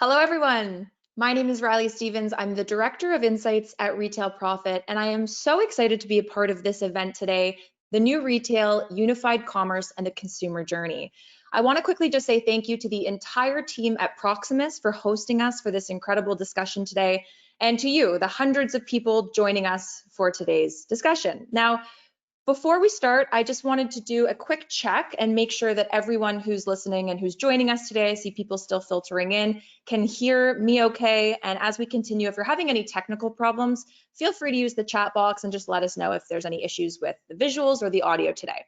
Hello, everyone. My name is Riley Stevens. I'm the Director of Insights at Retail Profit, and I am so excited to be a part of this event today, the New Retail, Unified Commerce, and the Consumer Journey. I want to quickly just say thank you to the entire team at Proximus for hosting us for this incredible discussion today, and to you, the hundreds of people joining us for today's discussion. Now, before we start, I just wanted to do a quick check and make sure that everyone who's listening and who's joining us today, I see people still filtering in, can hear me okay. And as we continue, if you're having any technical problems, feel free to use the chat box and just let us know if there's any issues with the visuals or the audio today.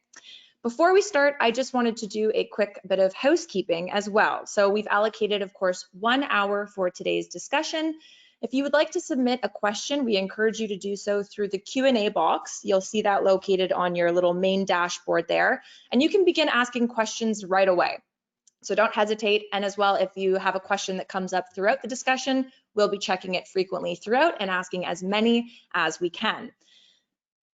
Before we start, I just wanted to do a quick bit of housekeeping as well. So we've allocated, of course, 1 hour for today's discussion. If you would like to submit a question, we encourage you to do so through the Q&A box. You'll see that located on your little main dashboard there, and you can begin asking questions right away. So don't hesitate. And as well, if you have a question that comes up throughout the discussion, we'll be checking it frequently throughout and asking as many as we can.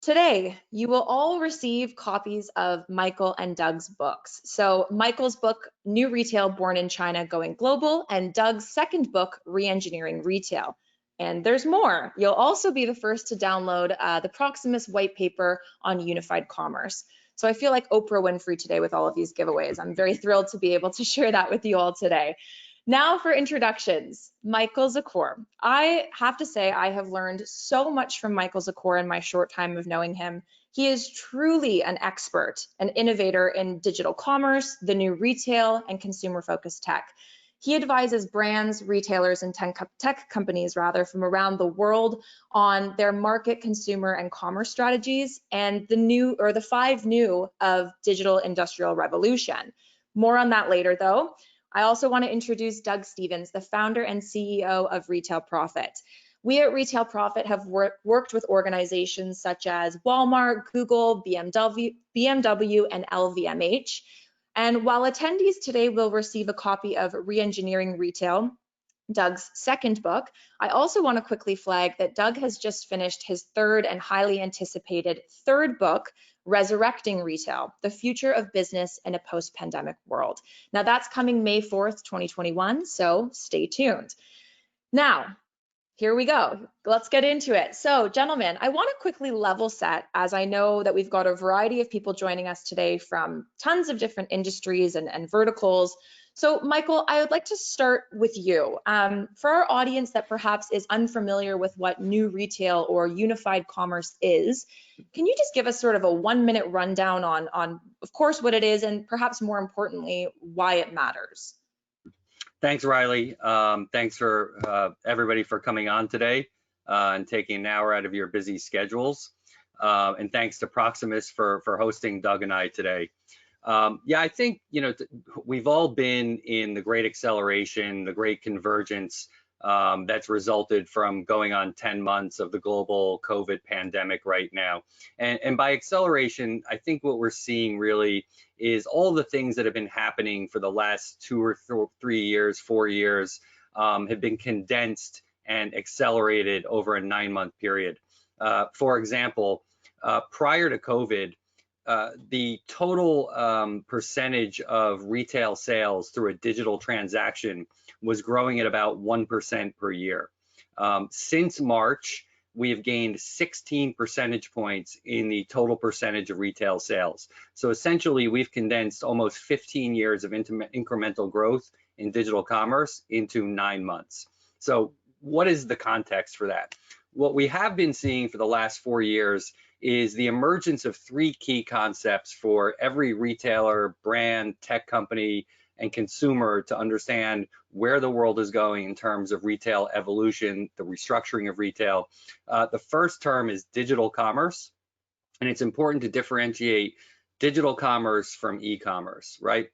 Today, you will all receive copies of Michael and Doug's books. So Michael's book, New Retail, Born in China, Going Global, and Doug's second book, Reengineering Retail. And there's more. You'll also be the first to download the Proximus white paper on unified commerce. So I feel like Oprah Winfrey today with all of these giveaways. I'm very thrilled to be able to share that with you all today. Now for introductions, Michael Zakor. I have to say I have learned so much from Michael Zakor in my short time of knowing him. He is truly an expert, an innovator in digital commerce, the new retail, and consumer-focused tech. He advises brands, retailers, and tech companies rather from around the world on their market, consumer, and commerce strategies and the 5 new of digital industrial revolution. More on that later though. I also want to introduce Doug Stevens, the founder and CEO of Retail Profit. We at Retail Profit have worked with organizations such as Walmart, Google, BMW, and LVMH. And while attendees today will receive a copy of Reengineering Retail, Doug's second book, I also want to quickly flag that Doug has just finished his third and highly anticipated third book, Resurrecting Retail, the future of business in a post-pandemic world. Now that's coming May 4th, 2021, so stay tuned. Now, here we go. Let's get into it. So, gentlemen, I want to quickly level set, as I know that we've got a variety of people joining us today from tons of different industries and verticals. So, Michael, I would like to start with you. For our audience that perhaps is unfamiliar with what new retail or unified commerce is, can you just give us sort of a 1-minute rundown on, of course, what it is and perhaps more importantly, why it matters? Thanks, Riley. Thanks for everybody for coming on today and taking an hour out of your busy schedules. And thanks to Proximus for hosting Doug and I today. Yeah, I think, we've all been in the great acceleration, the great convergence that's resulted from going on 10 months of the global COVID pandemic right now. And by acceleration, I think what we're seeing really is all the things that have been happening for the last 2 or 3 years, 4 years, have been condensed and accelerated over a 9-month period. For example, prior to COVID, the total percentage of retail sales through a digital transaction was growing at about 1% per year. Since March, we have gained 16 percentage points in the total percentage of retail sales. So essentially, we've condensed almost 15 years of incremental growth in digital commerce into 9 months. So what is the context for that? What we have been seeing for the last 4 years is the emergence of 3 key concepts for every retailer, brand, tech company, and consumer to understand where the world is going in terms of retail evolution, the restructuring of retail. The first term is digital commerce, and it's important to differentiate digital commerce from e-commerce, right?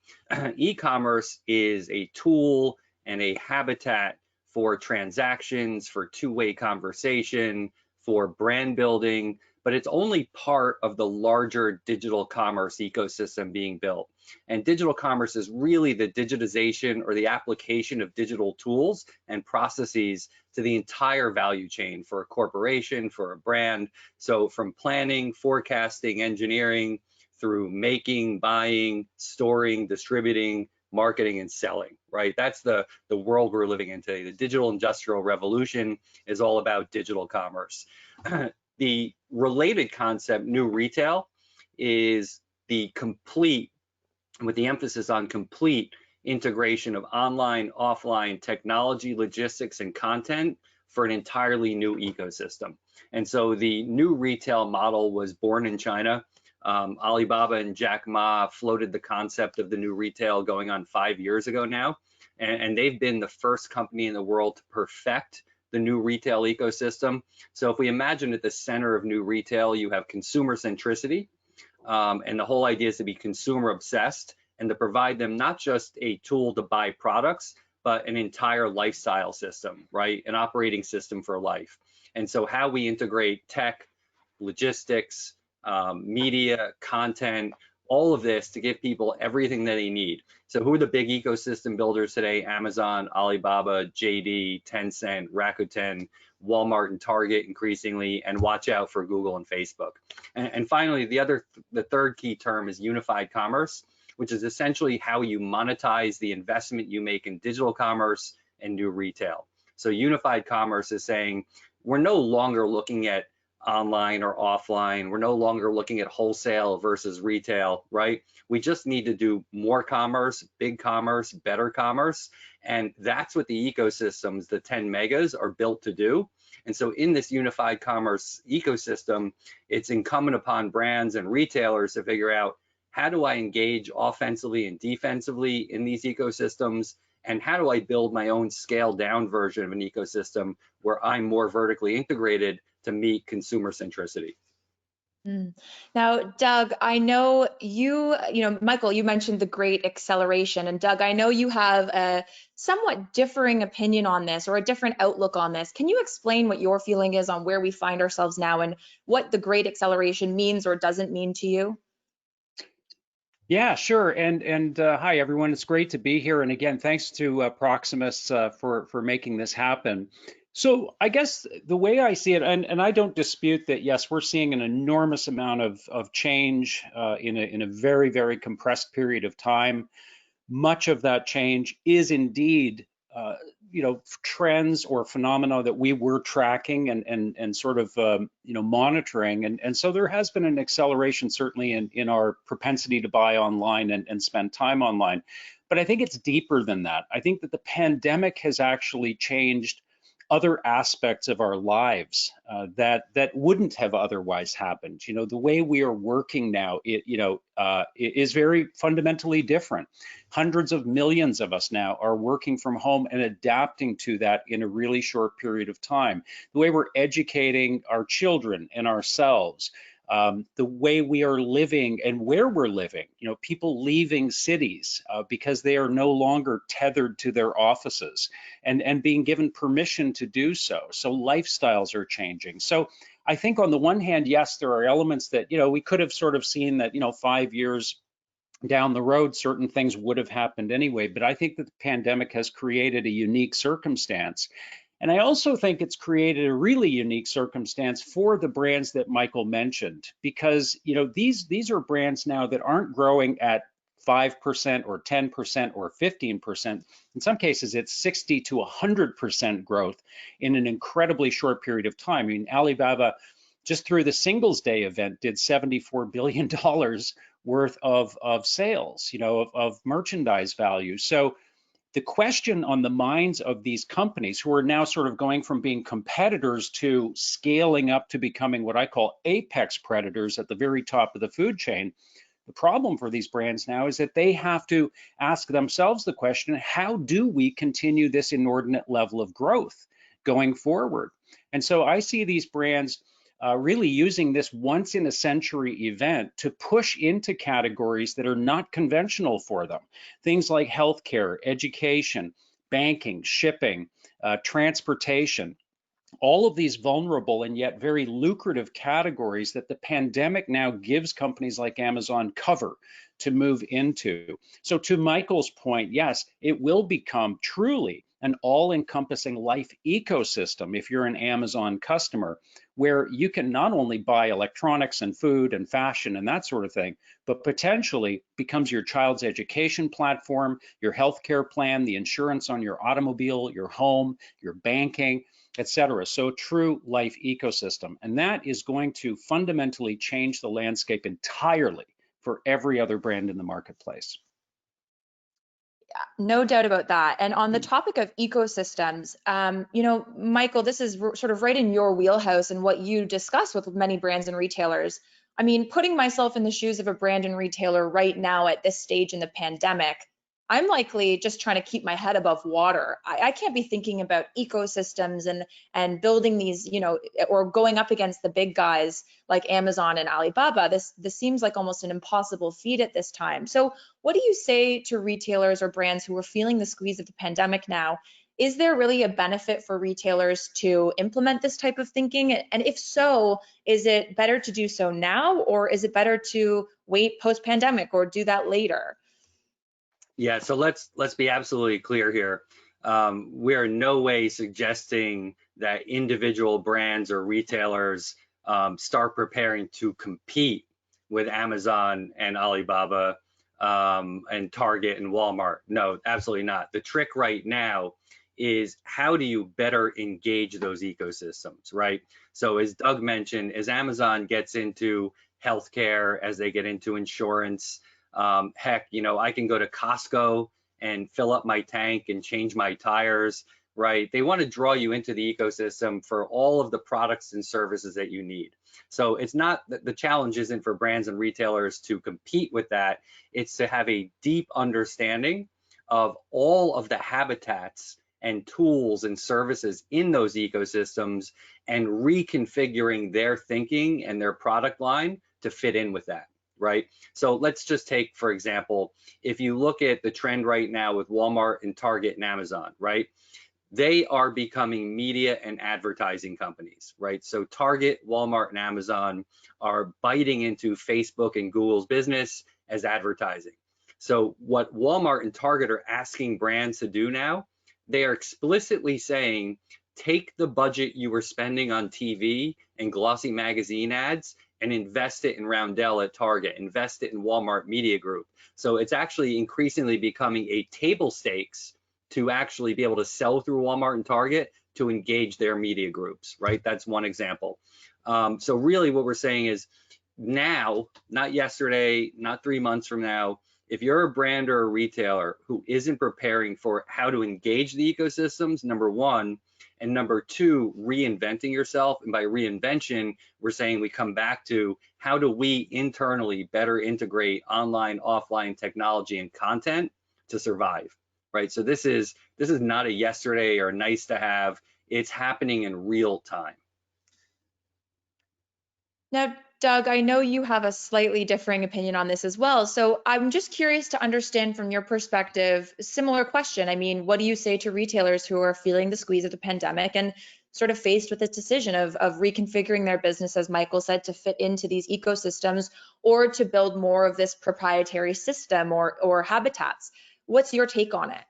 E-commerce is a tool and a habitat for transactions, for two-way conversation, for brand building, but it's only part of the larger digital commerce ecosystem being built. And digital commerce is really the digitization or the application of digital tools and processes to the entire value chain for a corporation, for a brand. So from planning, forecasting, engineering, through making, buying, storing, distributing, marketing, and selling, right? That's the world we're living in today. The digital industrial revolution is all about digital commerce. The related concept, new retail, is the complete, with the emphasis on complete integration of online, offline technology, logistics, and content for an entirely new ecosystem. And so the new retail model was born in China. Alibaba and Jack Ma floated the concept of the new retail going on 5 years ago now. And they've been the first company in the world to perfect the new retail ecosystem. So if we imagine at the center of new retail, you have consumer centricity, and the whole idea is to be consumer obsessed and to provide them not just a tool to buy products, but an entire lifestyle system, right? An operating system for life. And so how we integrate tech, logistics, media, content, all of this to give people everything that they need. So who are the big ecosystem builders today? Amazon, Alibaba, JD, Tencent, Rakuten, Walmart and Target increasingly, and watch out for Google and Facebook. And finally, the third key term is unified commerce, which is essentially how you monetize the investment you make in digital commerce and new retail. So unified commerce is saying we're no longer looking at online or offline. We're no longer looking at wholesale versus retail, right? We just need to do more commerce, big commerce, better commerce. And that's what the ecosystems, the 10 megas, are built to do. And so in this unified commerce ecosystem, it's incumbent upon brands and retailers to figure out, how do I engage offensively and defensively in these ecosystems? And how do I build my own scaled down version of an ecosystem where I'm more vertically integrated to meet consumer centricity? Now, Doug, I know Michael, you mentioned the great acceleration. And Doug, I know you have a somewhat differing opinion on this, or a different outlook on this. Can you explain what your feeling is on where we find ourselves now and what the great acceleration means or doesn't mean to you? Yeah, sure. And hi, everyone. It's great to be here. And again, thanks to Proximus for making this happen. So I guess the way I see it, and I don't dispute that, yes, we're seeing an enormous amount of change in a very, very compressed period of time. Much of that change is indeed trends or phenomena that we were tracking and sort of monitoring, and so there has been an acceleration certainly in our propensity to buy online and spend time online. But I think it's deeper than that. I think that the pandemic has actually changed other aspects of our lives that wouldn't have otherwise happened. The way we are working now, it is very fundamentally different. Hundreds of millions of us now are working from home and adapting to that in a really short period of time. The way we're educating our children and ourselves, the way we are living and where we're living, people leaving cities because they are no longer tethered to their offices and being given permission to do so. So lifestyles are changing. So I think on the one hand, yes, there are elements that, we could have sort of seen that, 5 years down the road, certain things would have happened anyway. But I think that the pandemic has created a unique circumstance. And I also think it's created a really unique circumstance for the brands that Michael mentioned, because these are brands now that aren't growing at 5% or 10% or 15%. In some cases, it's 60 to 100% growth in an incredibly short period of time. I mean, Alibaba, just through the Singles Day event, did $74 billion worth of sales, of merchandise value. So the question on the minds of these companies who are now sort of going from being competitors to scaling up to becoming what I call apex predators at the very top of the food chain, the problem for these brands now is that they have to ask themselves the question, how do we continue this inordinate level of growth going forward? And so I see these brands really using this once in a century event to push into categories that are not conventional for them. Things like healthcare, education, banking, shipping, transportation, all of these vulnerable and yet very lucrative categories that the pandemic now gives companies like Amazon cover to move into. So to Michael's point, yes, it will become truly an all-encompassing life ecosystem if you're an Amazon customer, where you can not only buy electronics and food and fashion and that sort of thing, but potentially becomes your child's education platform, your healthcare plan, the insurance on your automobile, your home, your banking, etc. So true life ecosystem. And that is going to fundamentally change the landscape entirely for every other brand in the marketplace. No doubt about that. And on the topic of ecosystems, Michael, this is sort of right in your wheelhouse and what you discuss with many brands and retailers. I mean, putting myself in the shoes of a brand and retailer right now at this stage in the pandemic, I'm likely just trying to keep my head above water. I can't be thinking about ecosystems and building these, or going up against the big guys like Amazon and Alibaba. This seems like almost an impossible feat at this time. So what do you say to retailers or brands who are feeling the squeeze of the pandemic now? Is there really a benefit for retailers to implement this type of thinking? And if so, is it better to do so now, or is it better to wait post-pandemic or do that later? Yeah, so let's be absolutely clear here. We are in no way suggesting that individual brands or retailers start preparing to compete with Amazon and Alibaba and Target and Walmart. No, absolutely not. The trick right now is how do you better engage those ecosystems, right? So as Doug mentioned, as Amazon gets into healthcare, as they get into insurance, heck, I can go to Costco and fill up my tank and change my tires, right? They want to draw you into the ecosystem for all of the products and services that you need. So it's not, the challenge isn't for brands and retailers to compete with that. It's to have a deep understanding of all of the habitats and tools and services in those ecosystems and reconfiguring their thinking and their product line to fit in with that. Right? So let's just take, for example, if you look at the trend right now with Walmart and Target and Amazon, right? They are becoming media and advertising companies, right? So Target, Walmart, and Amazon are biting into Facebook and Google's business as advertising. So what Walmart and Target are asking brands to do now, they are explicitly saying, take the budget you were spending on TV and glossy magazine ads and invest it in Roundel at Target, invest it in Walmart Media Group. So it's actually increasingly becoming a table stakes to actually be able to sell through Walmart and Target to engage their media groups, right? That's one example. So really what we're saying is now, not yesterday, not 3 months from now, if you're a brand or a retailer who isn't preparing for how to engage the ecosystems, number one, and number two, reinventing yourself. And by reinvention, we're saying we come back to how do we internally better integrate online, offline technology and content to survive, right? So this is not a yesterday or nice to have. It's happening in real time. Now, Doug, I know you have a slightly differing opinion on this as well. So I'm just curious to understand from your perspective, similar question. I mean, what do you say to retailers who are feeling the squeeze of the pandemic and sort of faced with this decision of reconfiguring their business, as Michael said, to fit into these ecosystems or to build more of this proprietary system or habitats? What's your take on it?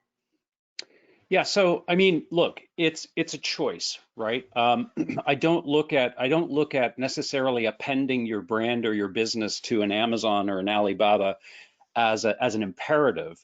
Yeah, so I mean, look, it's a choice, right? I don't look at necessarily appending your brand or your business to an Amazon or an Alibaba as an imperative.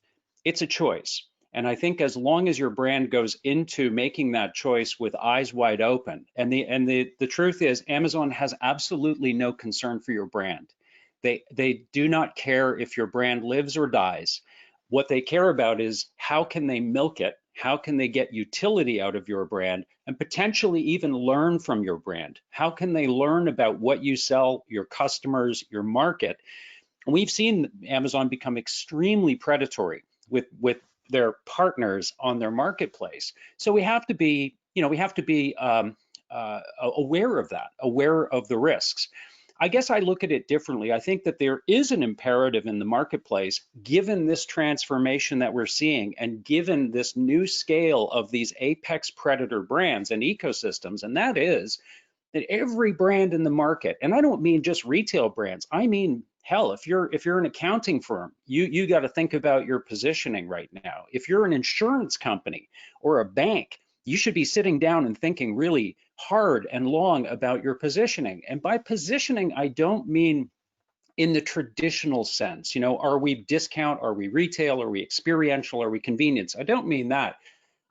It's a choice, and I think as long as your brand goes into making that choice with eyes wide open, and the truth is, Amazon has absolutely no concern for your brand. They do not care if your brand lives or dies. What they care about is how can they milk it. How can they get utility out of your brand and potentially even learn from your brand? How can they learn about what you sell, your customers, your market? And we've seen Amazon become extremely predatory with their partners on their marketplace. So we have to be, aware of that, aware of the risks. I guess I look at it differently. I think that there is an imperative in the marketplace, given this transformation that we're seeing and given this new scale of these apex predator brands and ecosystems, and that is that every brand in the market, and I don't mean just retail brands, I mean Hell, if you're an accounting firm, you got to think about your positioning right now. If you're an insurance company or a bank, you should be sitting down and thinking really hard and long about your positioning. And by positioning, I don't mean in the traditional sense, are we discount, are we retail, are we experiential, are we convenience? I don't mean that.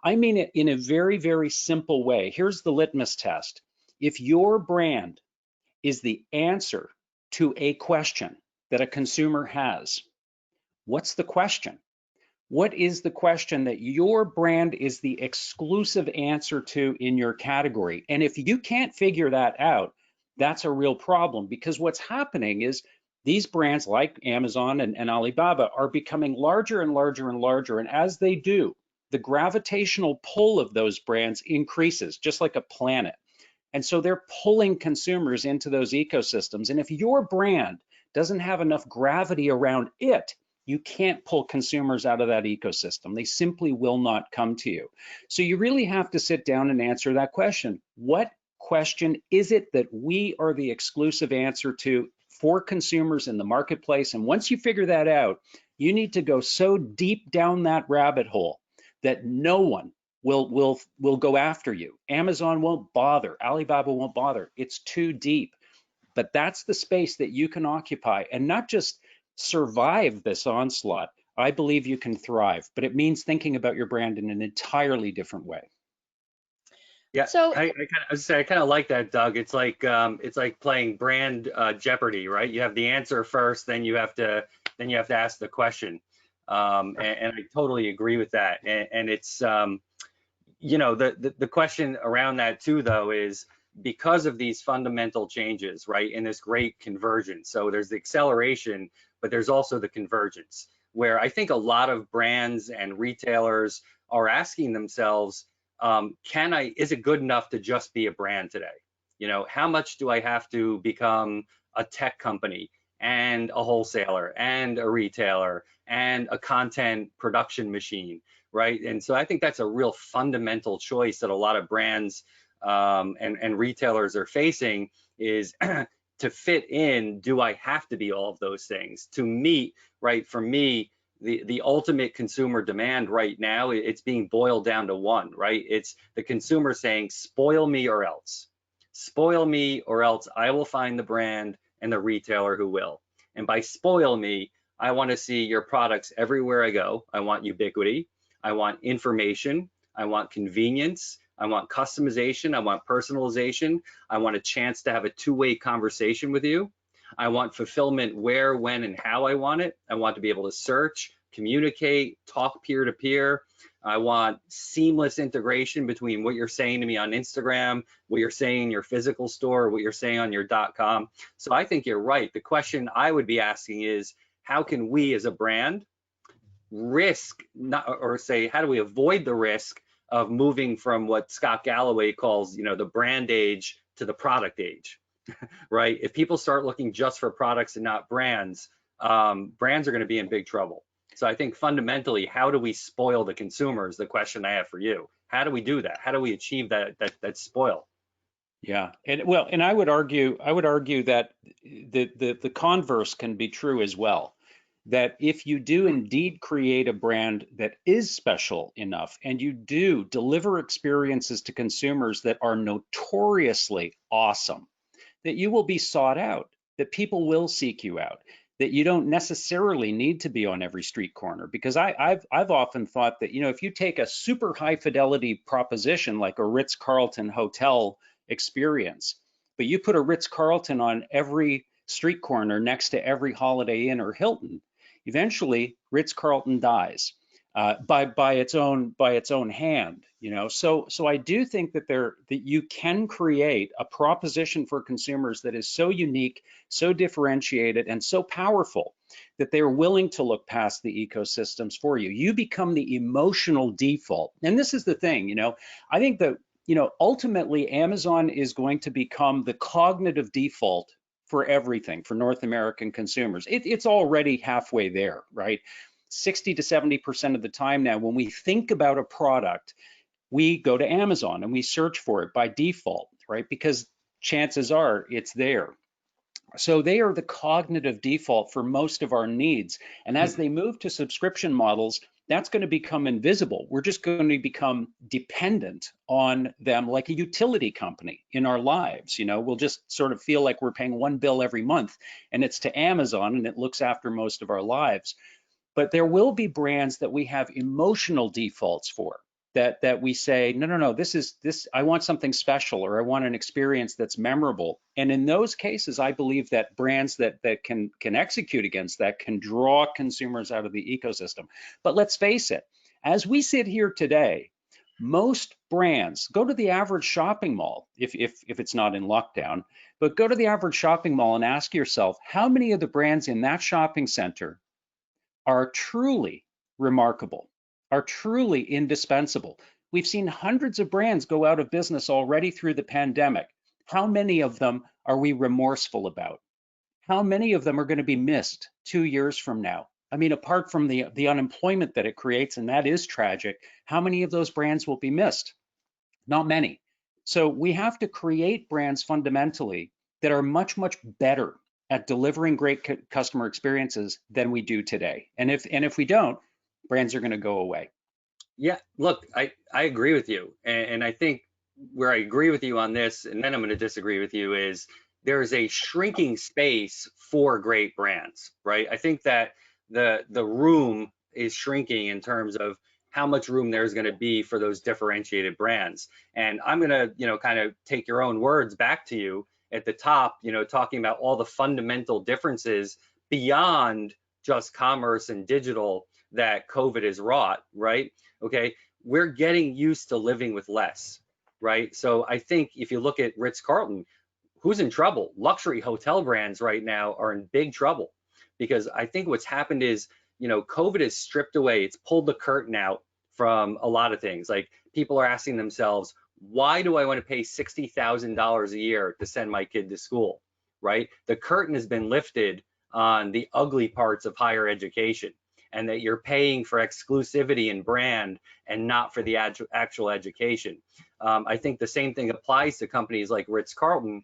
I mean it in a very, very simple way. Here's the litmus test. If your brand is the answer to a question that a consumer has, what's the question? What is the question that your brand is the exclusive answer to in your category? And if you can't figure that out, that's a real problem, because what's happening is these brands like Amazon and Alibaba are becoming larger and larger and larger. And as they do, the gravitational pull of those brands increases, just like a planet. And so they're pulling consumers into those ecosystems. And if your brand doesn't have enough gravity around it, you can't pull consumers out of that ecosystem. They simply will not come to you. So you really have to sit down and answer that question. What question is it that we are the exclusive answer to for consumers in the marketplace? And once you figure that out, you need to go so deep down that rabbit hole that no one will go after you. Amazon won't bother. Alibaba won't bother. It's too deep. But that's the space that you can occupy, and not just survive this onslaught. I believe you can thrive, but it means thinking about your brand in an entirely different way. Yeah, So I kind of like that, Doug. It's like playing brand Jeopardy, right? You have the answer first, then you have to ask the question. And I totally agree with that. And it's the question around that too, though, is because of these fundamental changes, right, in this great convergence. So there's the acceleration, but there's also the convergence, where I think a lot of brands and retailers are asking themselves, is it good enough to just be a brand today? How much do I have to become a tech company and a wholesaler and a retailer and a content production machine, right? And so I think that's a real fundamental choice that a lot of brands and retailers are facing is to fit in, do I have to be all of those things to meet, right? For me, the ultimate consumer demand right now, it's being boiled down to one, right? It's the consumer saying, spoil me or else. Spoil me or else I will find the brand and the retailer who will. And by spoil me, I want to see your products everywhere I go. I want ubiquity. I want information. I want convenience. I want customization. I want personalization. I want a chance to have a two-way conversation with you. I want fulfillment where, when, and how I want it. I want to be able to search, communicate, talk peer-to-peer. I want seamless integration between what you're saying to me on Instagram, what you're saying in your physical store, what you're saying on your .com. So I think you're right. The question I would be asking is, how can we as a brand risk, not, or say, how do we avoid the risk of moving from what Scott Galloway calls, the brand age to the product age, right? If people start looking just for products and not brands, brands are going to be in big trouble. So I think fundamentally, how do we spoil the consumers? The question I have for you. How do we do that? How do we achieve that spoil? Yeah, and I would argue that the converse can be true as well. That if you do indeed create a brand that is special enough, and you do deliver experiences to consumers that are notoriously awesome, that you will be sought out, that people will seek you out, that you don't necessarily need to be on every street corner. Because I've often thought that, if you take a super high fidelity proposition like a Ritz-Carlton hotel experience, but you put a Ritz-Carlton on every street corner next to every Holiday Inn or Hilton, eventually Ritz-Carlton dies by its own hand. So I do think that you can create a proposition for consumers that is so unique, so differentiated, and so powerful that they're willing to look past the ecosystems for you. You become the emotional default. And this is the thing, I think that ultimately Amazon is going to become the cognitive default for everything for North American consumers. It's already halfway there, right? 60 to 70% of the time now, when we think about a product, we go to Amazon and we search for it by default, right? Because chances are it's there. So they are the cognitive default for most of our needs. And as they move to subscription models, that's going to become invisible. We're just going to become dependent on them like a utility company in our lives. You know, we'll just sort of feel like we're paying one bill every month, and it's to Amazon, and it looks after most of our lives. But there will be brands that we have emotional defaults for, that we say, no, no, no, this, I want something special, or I want an experience that's memorable. And in those cases, I believe that brands that can execute against that can draw consumers out of the ecosystem. But let's face it, as we sit here today, most brands, go to the average shopping mall, if it's not in lockdown, but go to the average shopping mall and ask yourself, how many of the brands in that shopping center are truly remarkable, are truly indispensable? We've seen hundreds of brands go out of business already through the pandemic. How many of them are we remorseful about? How many of them are going to be missed 2 years from now? I mean, apart from the unemployment that it creates, and that is tragic, how many of those brands will be missed? Not many. So we have to create brands fundamentally that are much, much better at delivering great customer experiences than we do today. And if we don't, brands are going to go away. Yeah, look, I agree with you. And I think where I agree with you on this, and then I'm going to disagree with you, is there is a shrinking space for great brands, right? I think that the room is shrinking in terms of how much room there's going to be for those differentiated brands. And I'm going to, kind of take your own words back to you at the top, talking about all the fundamental differences beyond just commerce and digital that COVID has wrought, right? Okay, we're getting used to living with less, right? So I think if you look at Ritz-Carlton, who's in trouble? Luxury hotel brands right now are in big trouble, because I think what's happened is, COVID has stripped away, it's pulled the curtain out from a lot of things. Like, people are asking themselves, why do I want to pay $60,000 a year to send my kid to school, right? The curtain has been lifted on the ugly parts of higher education, and that you're paying for exclusivity and brand and not for the actual education. I think the same thing applies to companies like Ritz-Carlton,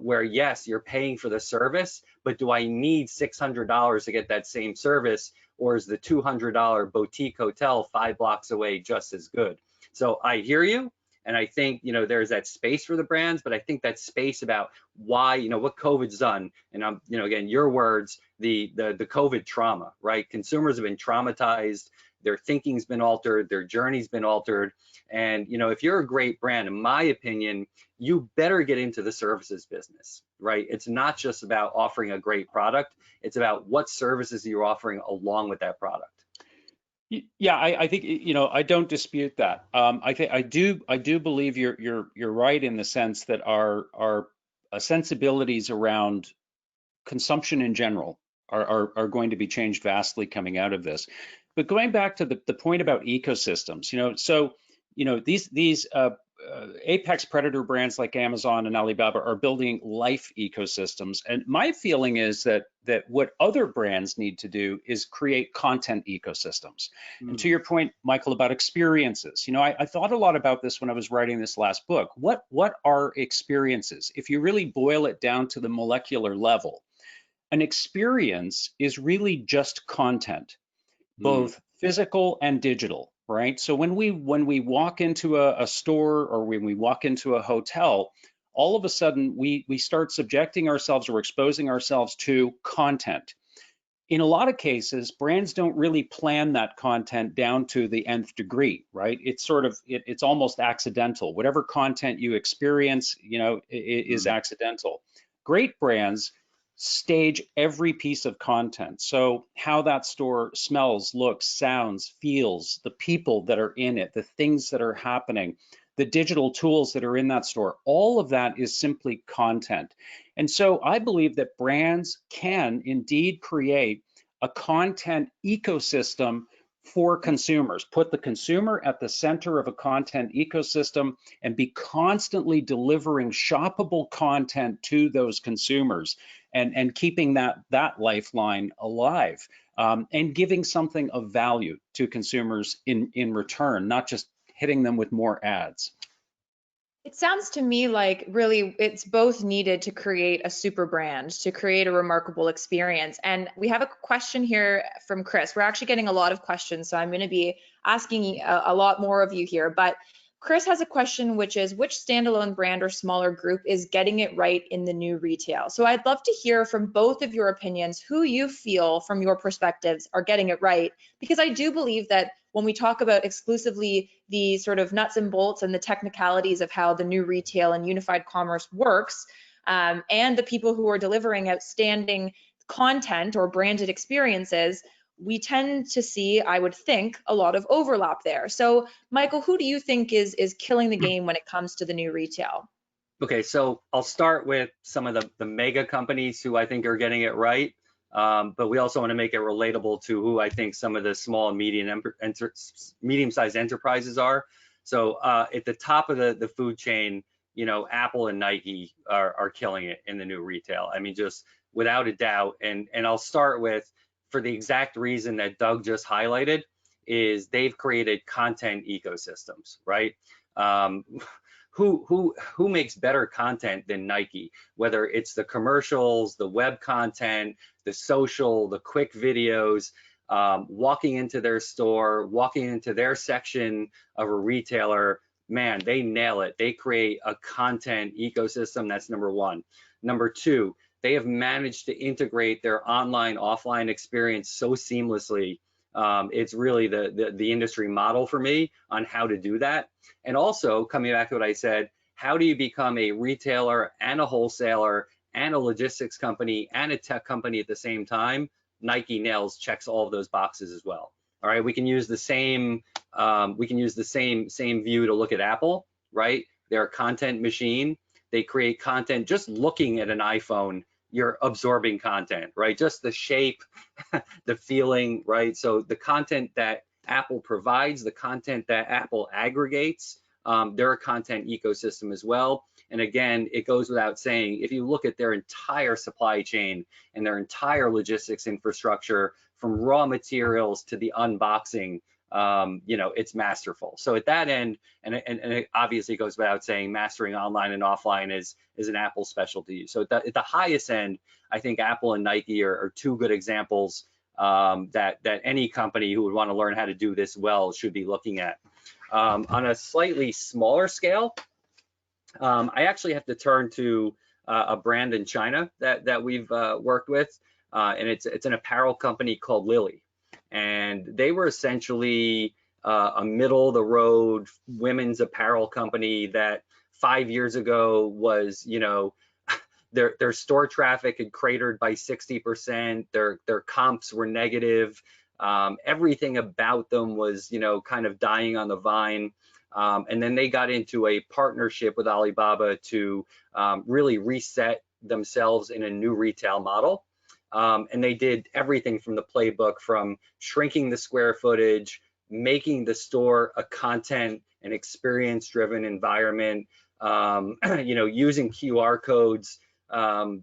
where yes, you're paying for the service, but do I need $600 to get that same service, or is the $200 boutique hotel 5 blocks away just as good? So I hear you. And I think, there's that space for the brands, but I think that space about why, what COVID's done, and I'm, again, your words, the COVID trauma, right? Consumers have been traumatized, their thinking's been altered, their journey's been altered. And, if you're a great brand, in my opinion, you better get into the services business, right? It's not just about offering a great product, it's about what services you're offering along with that product. Yeah, I think, I don't dispute that. I do believe you're right in the sense that our sensibilities around consumption in general are going to be changed vastly coming out of this. But going back to the point about ecosystems, these apex predator brands like Amazon and Alibaba are building life ecosystems. And my feeling is that what other brands need to do is create content ecosystems. And to your point, Michael, about experiences, I thought a lot about this when I was writing this last book. What are experiences? If you really boil it down to the molecular level, an experience is really just content, both physical and digital, right? So when we walk into a store, or when we walk into a hotel, all of a sudden we start subjecting ourselves or exposing ourselves to content. In a lot of cases, brands don't really plan that content down to the nth degree, right? It's it's almost accidental. Whatever content you experience, is accidental. Great brands stage every piece of content. So how that store smells, looks, sounds, feels, the people that are in it, the things that are happening, the digital tools that are in that store, all of that is simply content. And so I believe that brands can indeed create a content ecosystem for consumers, put the consumer at the center of a content ecosystem, and be constantly delivering shoppable content to those consumers, and keeping that lifeline alive, and giving something of value to consumers in return, not just hitting them with more ads. It sounds to me like really it's both needed to create a super brand, to create a remarkable experience. And we have a question here from Chris. We're actually getting a lot of questions, so I'm going to be asking a lot more of you here. But Chris has a question, which is which standalone brand or smaller group is getting it right in the new retail? So I'd love to hear from both of your opinions, who you feel from your perspectives are getting it right, because I do believe that when we talk about exclusively the sort of nuts and bolts and the technicalities of how the new retail and unified commerce works, and the people who are delivering outstanding content or branded experiences, we tend to see, I would think, a lot of overlap there. So, Michael, who do you think is killing the game when it comes to the new retail? Okay, so I'll start with some of the mega companies who I think are getting it right, but we also want to make it relatable to who I think some of the small and medium-sized enterprises are. So at the top of the food chain, you know, Apple and Nike are killing it in the new retail. I mean, just without a doubt. And I'll start with, for the exact reason that Doug just highlighted, is they've created content ecosystems, right? Um, who makes better content than Nike? Whether it's the commercials, the web content, the social, the quick videos, walking into their store, walking into their section of a retailer, man, they nail it. They create a content ecosystem. That's number one. Number two, they have managed to integrate their online, offline experience so seamlessly. It's really the industry model for me on how to do that. And also, coming back to what I said, how do you become a retailer and a wholesaler and a logistics company and a tech company at the same time? Nike checks all of those boxes as well. All right, we can use the same same view to look at Apple, right? They're a content machine. They create content. Just looking at an iPhone, you're absorbing content, right? Just the shape, the feeling, right? So the content that Apple provides, the content that Apple aggregates, they're a content ecosystem as well. And again, it goes without saying, if you look at their entire supply chain and their entire logistics infrastructure, from raw materials to the unboxing, you know, it's masterful. So at that end, and it obviously goes without saying, mastering online and offline is an Apple specialty. So at the highest end, I think Apple and Nike are two good examples that any company who would want to learn how to do this well should be looking at. On a slightly smaller scale, I actually have to turn to a brand in China that we've worked with, and it's an apparel company called Lily. And they were essentially a middle of the road women's apparel company that 5 years ago was, you know, their store traffic had cratered by 60%. Their comps were negative. Everything about them was, you know, kind of dying on the vine. And then they got into a partnership with Alibaba to really reset themselves in a new retail model. And they did everything from the playbook, from shrinking the square footage, making the store a content and experience-driven environment, you know, using QR codes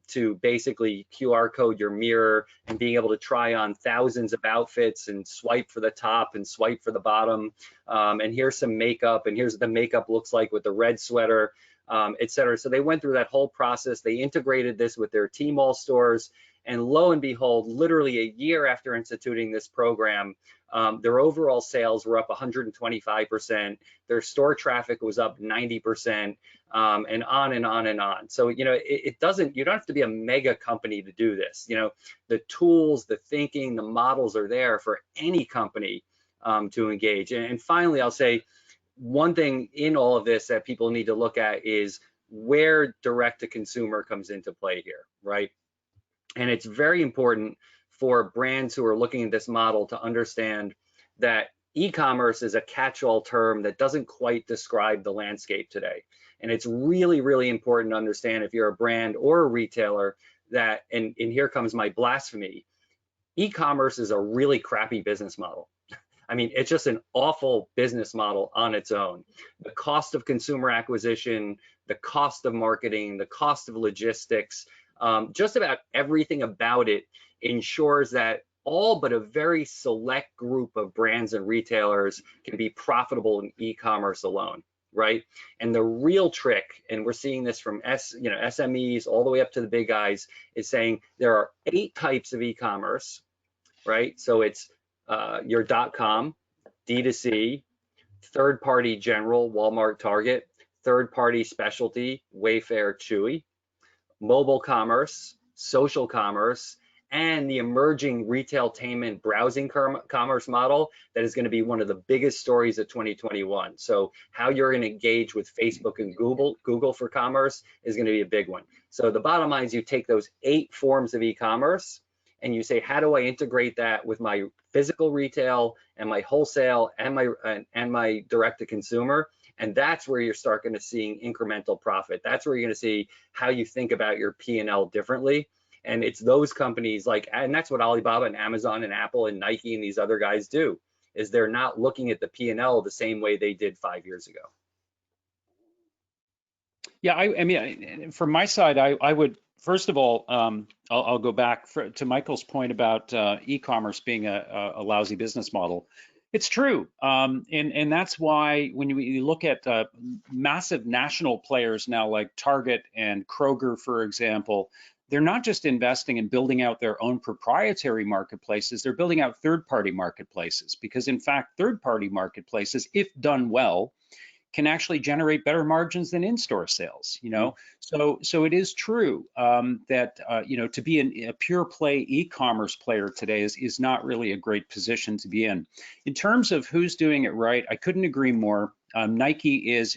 to basically QR code your mirror and being able to try on thousands of outfits and swipe for the top and swipe for the bottom. And here's some makeup, and here's what the makeup looks like with the red sweater, et cetera. So they went through that whole process. They integrated this with their Tmall stores. And lo and behold, literally a year after instituting this program, their overall sales were up 125%. Their store traffic was up 90%, and on and on and on. So, you know, you don't have to be a mega company to do this. You know, the tools, the thinking, the models are there for any company to engage. And finally, I'll say one thing in all of this that people need to look at is where direct to consumer comes into play here, right? And it's very important for brands who are looking at this model to understand that e-commerce is a catch-all term that doesn't quite describe the landscape today. And it's really, really important to understand, if you're a brand or a retailer, that, and here comes my blasphemy, e-commerce is a really crappy business model. I mean, it's just an awful business model on its own. The cost of consumer acquisition, the cost of marketing, the cost of logistics, just about everything about it ensures that all but a very select group of brands and retailers can be profitable in e-commerce alone. right? And the real trick, and we're seeing this from SMEs all the way up to the big guys, is saying there are 8 types of e-commerce, right? So it's your .com, D2C, third-party general, Walmart, Target, third-party specialty, Wayfair, Chewy, mobile commerce, social commerce, and the emerging retailtainment browsing commerce model that is going to be one of the biggest stories of 2021. So how you're going to engage with Facebook and Google for commerce is going to be a big one. So the bottom line is you take those 8 forms of e-commerce and you say, how do I integrate that with my physical retail and my wholesale and my direct to consumer? And that's where you're starting to see incremental profit. That's where you're going to see how you think about your P&L differently. And it's those companies and that's what Alibaba and Amazon and Apple and Nike and these other guys do, is they're not looking at the P&L the same way they did 5 years ago. Yeah, I mean, from my side, I would, first of all, I'll go back to Michael's point about e-commerce being a lousy business model. It's true, and that's why when you look at massive national players now like Target and Kroger, for example, they're not just investing in building out their own proprietary marketplaces, they're building out third-party marketplaces, because in fact, third-party marketplaces, if done well, can actually generate better margins than in-store sales, you know. So it is true that you know, to be a pure play e-commerce player today is not really a great position to be in. In terms of who's doing it right, I couldn't agree more. Nike is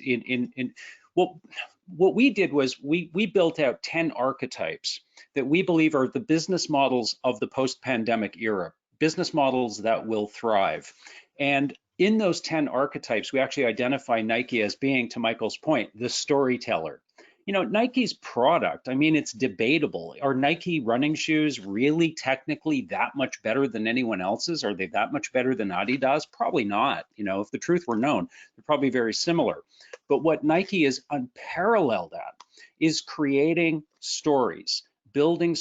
what we did was we built out 10 archetypes that we believe are the business models of the post-pandemic era, business models that will thrive. And in those 10 archetypes, we actually identify Nike as being, to Michael's point, the storyteller. You know, Nike's product, I mean, it's debatable. Are Nike running shoes really technically that much better than anyone else's? Are they that much better than Adidas? Probably not. You know, if the truth were known, they're probably very similar. But what Nike is unparalleled at is creating stories, building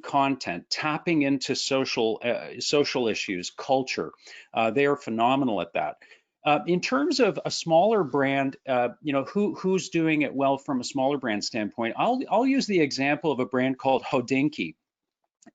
content, tapping into social issues, culture. They are phenomenal at that. In terms of a smaller brand, you know, who's doing it well from a smaller brand standpoint, I'll use the example of a brand called Hodinkee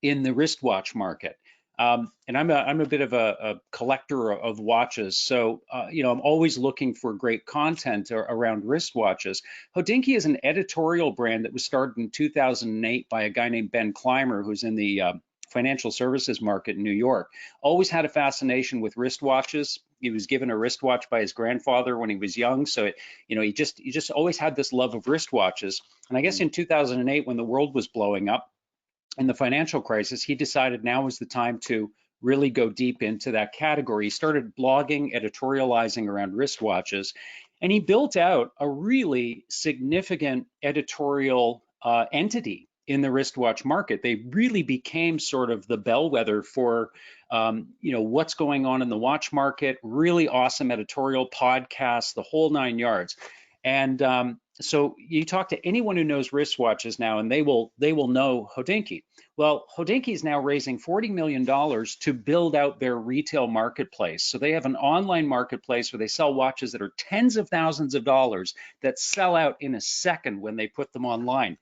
in the wristwatch market. And I'm a bit of a collector of watches, so you know, I'm always looking for great content around wristwatches. Hodinkee is an editorial brand that was started in 2008 by a guy named Ben Clymer, who's in the financial services market in New York. Always had a fascination with wristwatches. He was given a wristwatch by his grandfather when he was young, so you know, he just always had this love of wristwatches. And I guess in 2008, when the world was blowing up in the financial crisis, he decided now was the time to really go deep into that category. He started blogging, editorializing around wristwatches, and he built out a really significant editorial entity in the wristwatch market. They really became sort of the bellwether for you know, what's going on in the watch market. Really awesome editorial podcasts, the whole 9 yards. And so you talk to anyone who knows wristwatches now, and they will know Hodinkee. Well, Hodinkee is now raising $40 million to build out their retail marketplace. So they have an online marketplace where they sell watches that are tens of thousands of dollars that sell out in a second when they put them online.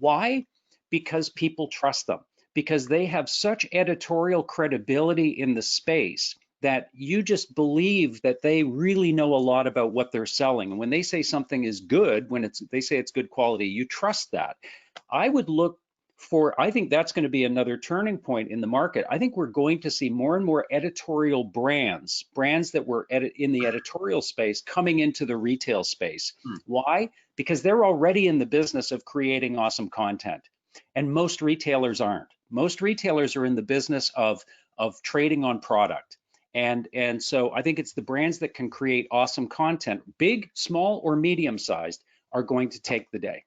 Why? Because people trust them, because they have such editorial credibility in the space that you just believe that they really know a lot about what they're selling. And when they say something is good, when they say it's good quality, you trust that. I would look for, I think that's going to be another turning point in the market. I think we're going to see more and more editorial brands that were in the editorial space coming into the retail space. Why? Because they're already in the business of creating awesome content. And most retailers aren't. Most retailers are in the business of trading on product. And so I think it's the brands that can create awesome content, big, small, or medium-sized, are going to take the day.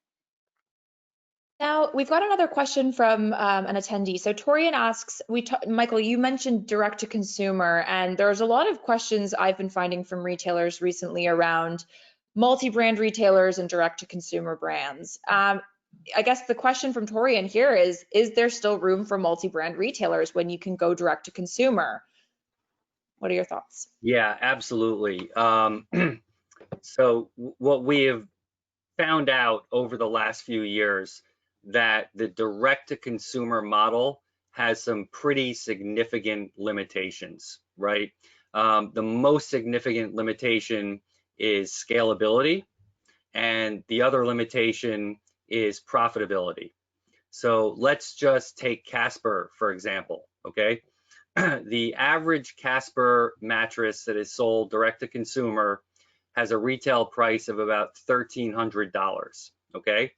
Now, we've got another question from an attendee. So Torian asks, Michael, you mentioned direct to consumer, and there's a lot of questions I've been finding from retailers recently around multi-brand retailers and direct to consumer brands. I guess the question from Torian here is there still room for multi-brand retailers when you can go direct to consumer? What are your thoughts? Yeah, absolutely. So what we have found out over the last few years that the direct to consumer model has some pretty significant limitations, right? The most significant limitation is scalability, and the other limitation is profitability. So let's just take Casper, for example, okay? The average Casper mattress that is sold direct to consumer has a retail price of about $1,300, okay?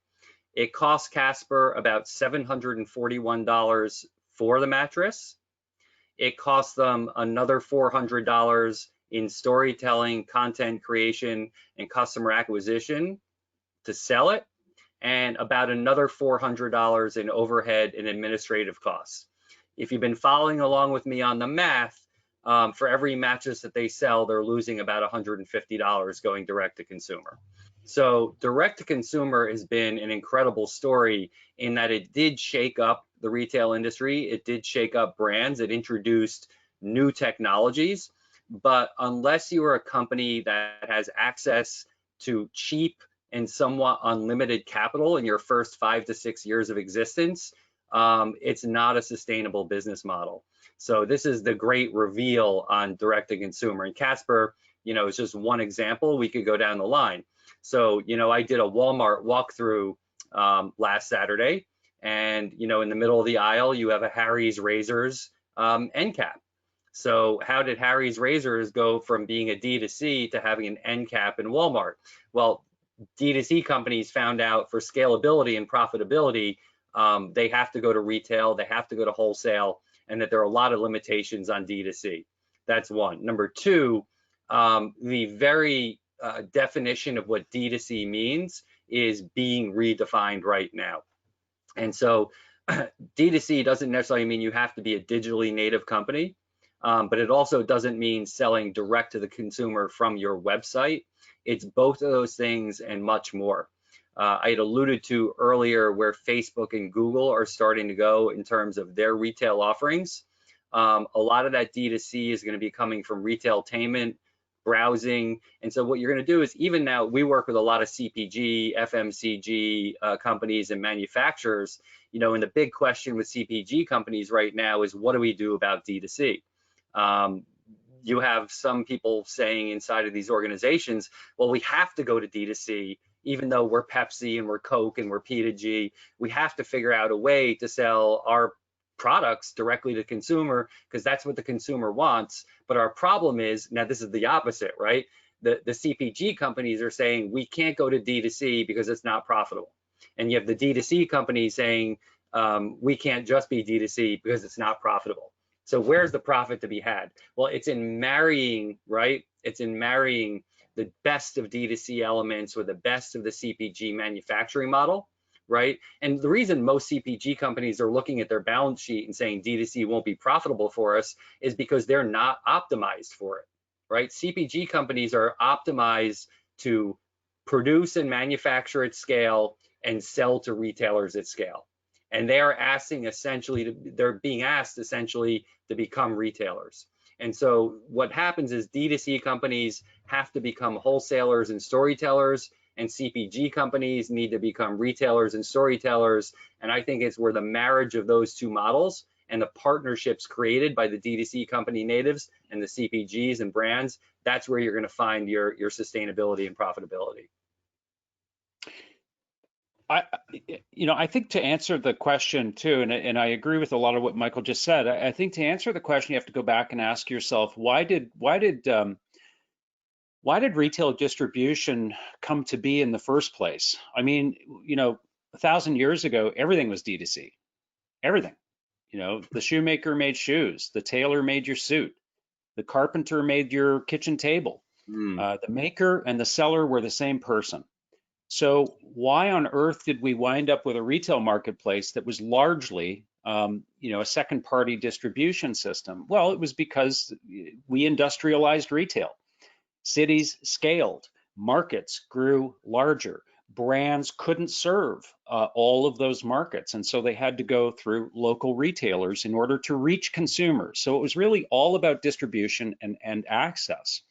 It costs Casper about $741 for the mattress. It costs them another $400 in storytelling, content creation, and customer acquisition to sell it, and about another $400 in overhead and administrative costs. If you've been following along with me on the math, for every mattress that they sell, they're losing about $150 going direct to consumer. So direct to consumer has been an incredible story in that it did shake up the retail industry. It did shake up brands. It introduced new technologies. But unless you are a company that has access to cheap and somewhat unlimited capital in your first 5 to 6 years of existence, it's not a sustainable business model. So this is the great reveal on direct to consumer. And Casper, is just one example. We could go down the line. So, I did a Walmart walkthrough last Saturday, and, in the middle of the aisle, you have a Harry's Razors end cap. So how did Harry's Razors go from being a D2C to having an end cap in Walmart? Well, D2C companies found out for scalability and profitability, they have to go to retail, they have to go to wholesale, and that there are a lot of limitations on D2C. That's one. Number two, the very definition of what D2C means is being redefined right now. And so D2C doesn't necessarily mean you have to be a digitally native company, but it also doesn't mean selling direct to the consumer from your website. It's both of those things and much more. I had alluded to earlier where Facebook and Google are starting to go in terms of their retail offerings. A lot of that D2C is going to be coming from retailtainment, browsing. And so what you're going to do is, even now we work with a lot of CPG, FMCG companies and manufacturers, and the big question with CPG companies right now is, what do we do about D2C? You have some people saying inside of these organizations, well, we have to go to D2C, even though we're Pepsi and we're Coke and we're P2G. We have to figure out a way to sell our products directly to consumer because that's what the consumer wants. But our problem is, now this is the opposite, right? The CPG companies are saying we can't go to D2C because it's not profitable. And you have the D2C companies saying we can't just be D2C because it's not profitable. So where's the profit to be had? Well, it's in marrying, right? It's in marrying the best of D2C elements with the best of the CPG manufacturing model, right? And the reason most CPG companies are looking at their balance sheet and saying D2C won't be profitable for us is because they're not optimized for it, right? CPG companies are optimized to produce and manufacture at scale and sell to retailers at scale. And they are they're being asked essentially to become retailers. And so what happens is D2C companies have to become wholesalers and storytellers, and CPG companies need to become retailers and storytellers. And I think it's where the marriage of those two models and the partnerships created by the D2C company natives and the CPGs and brands, that's where you're going to find your sustainability and profitability. I think to answer the question too, and I agree with a lot of what Michael just said. I think to answer the question, you have to go back and ask yourself, why did retail distribution come to be in the first place? I mean, 1,000 years ago, everything was D2C. Everything. The shoemaker made shoes, the tailor made your suit, the carpenter made your kitchen table. The maker and the seller were the same person. So why on earth did we wind up with a retail marketplace that was largely, a second-party distribution system? Well, it was because we industrialized retail. Cities scaled, markets grew larger, brands couldn't serve all of those markets, and so they had to go through local retailers in order to reach consumers. So it was really all about distribution and access.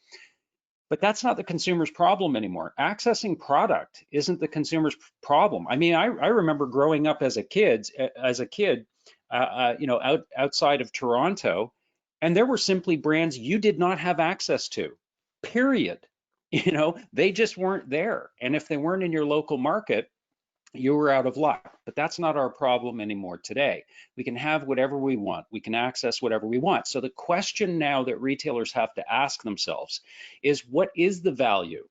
But that's not the consumer's problem anymore. Accessing product isn't the consumer's problem. I mean, I remember growing up as a kid, outside of Toronto, and there were simply brands you did not have access to, period. They just weren't there. And if they weren't in your local market, you were out of luck. But that's not our problem anymore today. We can have whatever we want. We can access whatever we want. So the question now that retailers have to ask themselves is, what is the value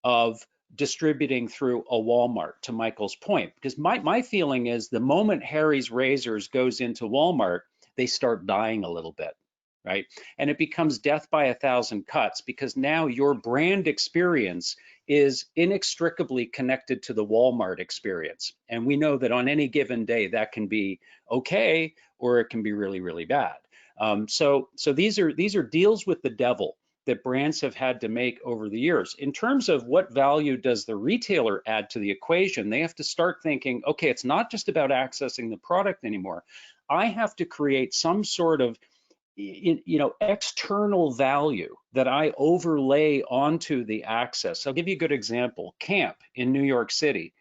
of distributing through a Walmart, to Michael's point? Because my feeling is the moment Harry's Razors goes into Walmart, they start dying a little bit, right? And it becomes death by a thousand cuts, because now your brand experience is inextricably connected to the Walmart experience. And we know that on any given day, that can be okay, or it can be really, really bad. So these are deals with the devil that brands have had to make over the years. In terms of what value does the retailer add to the equation, they have to start thinking, okay, it's not just about accessing the product anymore. I have to create some sort of external value that I overlay onto the access. I'll give you a good example. Camp in New York City.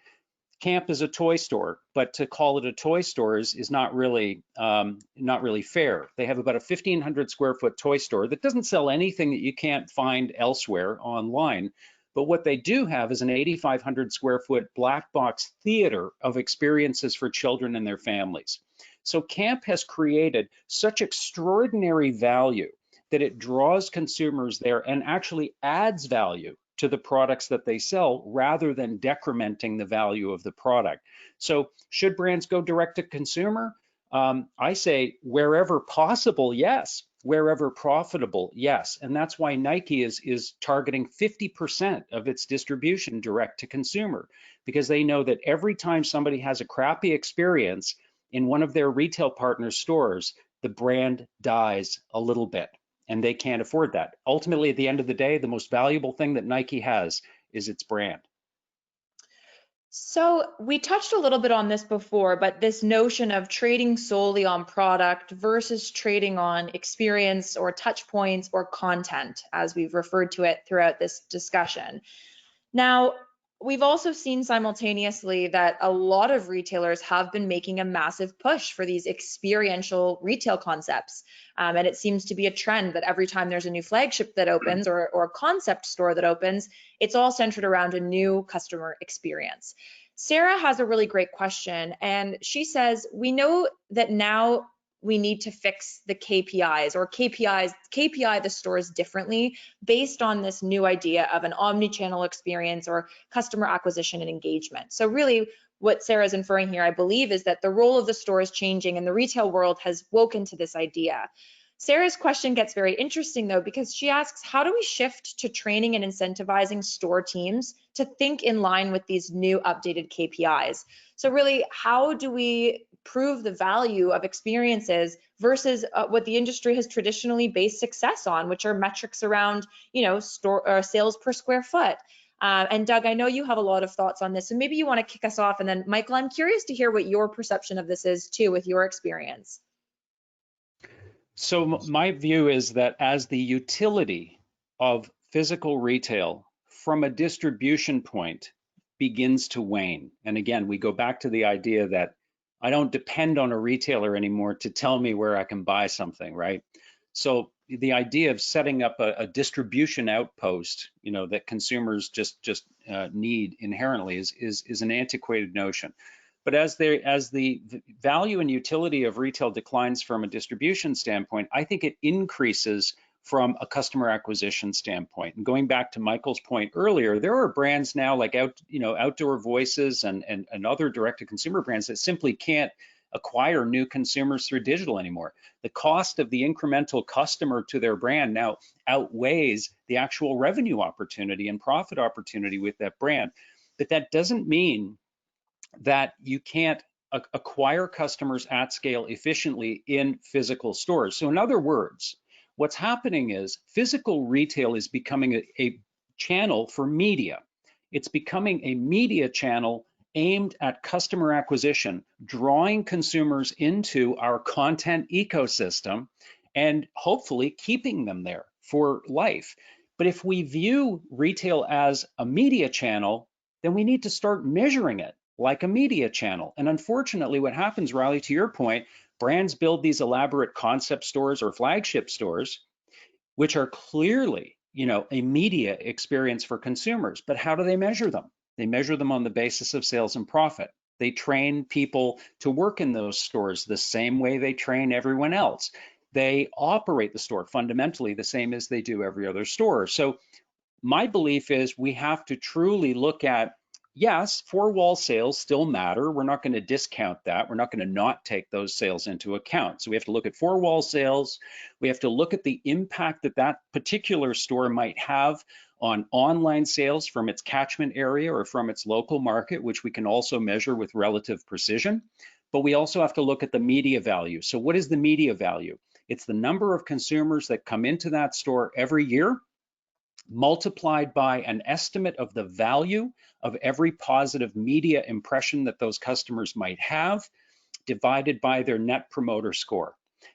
Camp is a toy store, but to call it a toy store is not really fair. They have about a 1,500 square foot toy store that doesn't sell anything that you can't find elsewhere online. But what they do have is an 8,500 square foot black box theater of experiences for children and their families. So Camp has created such extraordinary value that it draws consumers there and actually adds value to the products that they sell, rather than decrementing the value of the product. So should brands go direct to consumer? I say wherever possible, yes. Wherever profitable, yes. And that's why Nike is targeting 50% of its distribution direct to consumer, because they know that every time somebody has a crappy experience in one of their retail partner stores, the brand dies a little bit, and they can't afford that. Ultimately, at the end of the day, the most valuable thing that Nike has is its brand. So we touched a little bit on this before, but this notion of trading solely on product versus trading on experience or touch points or content, as we've referred to it throughout this discussion. Now, we've also seen simultaneously that a lot of retailers have been making a massive push for these experiential retail concepts. And it seems to be a trend that every time there's a new flagship that opens or a concept store that opens, it's all centered around a new customer experience. Sarah has a really great question, and she says, we know that now we need to fix the KPI the stores differently based on this new idea of an omni-channel experience or customer acquisition and engagement. So really what Sarah's inferring here, I believe, is that the role of the store is changing and the retail world has woken to this idea. Sarah's question gets very interesting though, because she asks, how do we shift to training and incentivizing store teams to think in line with these new updated KPIs? So really, how do we prove the value of experiences versus what the industry has traditionally based success on, which are metrics around, store or sales per square foot? And Doug, I know you have a lot of thoughts on this, and maybe you want to kick us off. And then Michael, I'm curious to hear what your perception of this is too, with your experience. So my view is that as the utility of physical retail from a distribution point begins to wane, and again, we go back to the idea that I don't depend on a retailer anymore to tell me where I can buy something, right? So the idea of setting up a distribution outpost, that consumers just need inherently is an antiquated notion. But as the value and utility of retail declines from a distribution standpoint, I think it increases from a customer acquisition standpoint. And going back to Michael's point earlier, there are brands now like Outdoor Voices and other direct-to-consumer brands that simply can't acquire new consumers through digital anymore. The cost of the incremental customer to their brand now outweighs the actual revenue opportunity and profit opportunity with that brand. But that doesn't mean that you can't acquire customers at scale efficiently in physical stores. So in other words, what's happening is physical retail is becoming a channel for media. It's becoming a media channel aimed at customer acquisition, drawing consumers into our content ecosystem and hopefully keeping them there for life. But if we view retail as a media channel, then we need to start measuring it like a media channel. And unfortunately, what happens, Riley, to your point, brands build these elaborate concept stores or flagship stores, which are clearly, a media experience for consumers. But how do they measure them? They measure them on the basis of sales and profit. They train people to work in those stores the same way they train everyone else. They operate the store fundamentally the same as they do every other store. So my belief is we have to truly look at, yes, four-wall sales still matter. We're not going to discount that. We're not going to not take those sales into account. So we have to look at four-wall sales. We have to look at the impact that that particular store might have on online sales from its catchment area or from its local market, which we can also measure with relative precision. But we also have to look at the media value. So what is the media value? It's the number of consumers that come into that store every year, multiplied by an estimate of the value of every positive media impression that those customers might have, divided by their net promoter score.